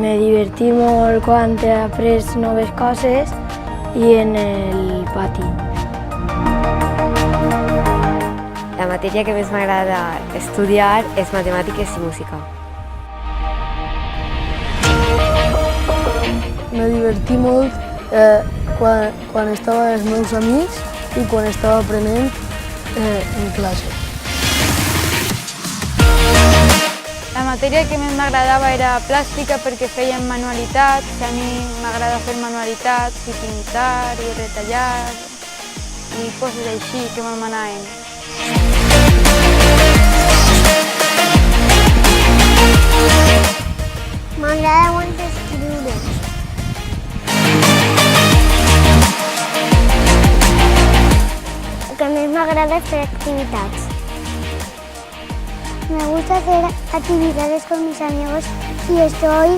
Me divertí molt quan he après noves coses i en el pati. La matèria que més m'agrada estudiar és matemàtiques i música. Me divertí molt quan estava amb els meus amics i quan estava aprenent en classe. La matèria que més m'agradava era plàstica perquè fèiem manualitats, que a mi m'agrada fer manualitats, i pintar, i retallar, i coses així que m'anaven. M'agrada molt escriure. El que més m'agrada és fer activitats. Me gusta hacer actividades con mis amigos y estoy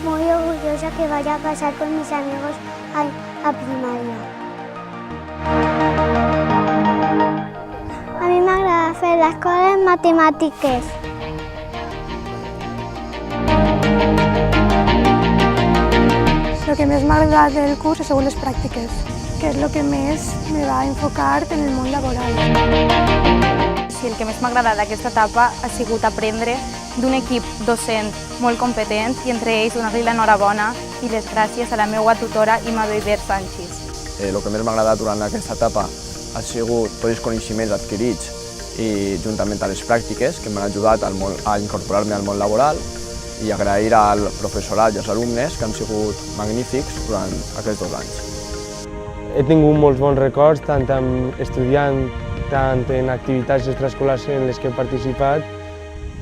muy orgullosa que vaya a pasar con mis amigos a primaria. A mi m'agrada fer les coses matemàtiques. El que més m'ha agradat del curs ha sigut les pràctiques, que és el que més me va enfocar en el món laboral. Sí, el que més m'agrada d'aquesta etapa ha sigut aprendre d'un equip docent molt competent i entre ells donar-li l'enhorabona i les gràcies a la meva tutora Ima Beiber Sánchez. El que més m'ha agradat durant aquesta etapa ha sigut tots els coneixements adquirits i juntament a les pràctiques que m'han ajudat a incorporar-me al món laboral i agrair al professorat i als alumnes que han sigut magnífics durant aquests 2 anys. He tingut molts bons records, tant estudiant, tant en activitats extraescolars en les que he participat.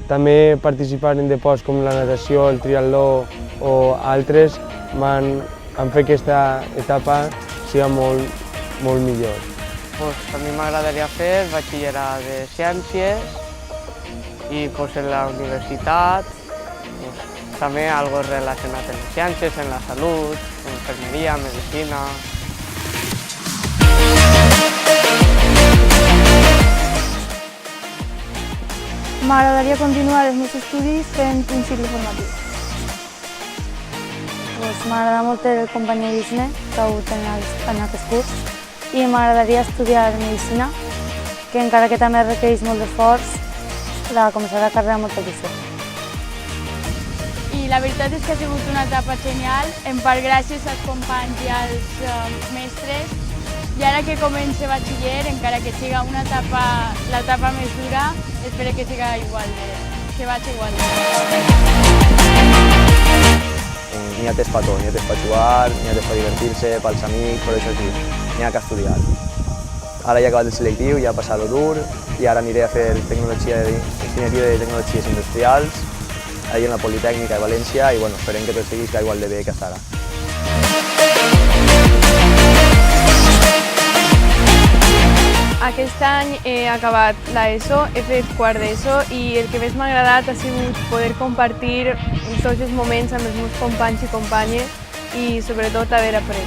També participar en deports com la natació, el triatló o altres han fet que aquesta etapa sigui molt millor. A mi m'agradaria fer batxillerat de ciències i en la universitat també algo relacionat amb les ciències, amb la salut, amb infermeria, medicina. M'agradaria continuar els meus estudis fent un cicle formatiu. M'agrada molt el companyerisme que ha hagut en aquest curs i m'agradaria estudiar medicina, que encara que també requereix molt d'esforç, començar la carrera amb molta il·lusió. I la veritat és que ha sigut una etapa genial, en part gràcies als companys i als mestres. I ara que comença batxiller, encara que sigui l'etapa més dura, espero que siga igual, que vagi igual. N'hi ha temps per tot, n'hi ha temps per jugar, n'hi ha temps per divertir-se, pels amics, però això sí, n'hi ha que estudiar. Ara ja he acabat el selectiu, ja he passat el dur i ara aniré a fer enginyeria de tecnologies industrials ahí en la Politècnica de València i bueno, esperem que tot sigui igual de bé que estarà. Aquest any he acabat l'ESO, he fet quart d'ESO i el que més m'ha agradat ha sigut poder compartir tots els moments amb els meus companys i companyes i sobretot haver après.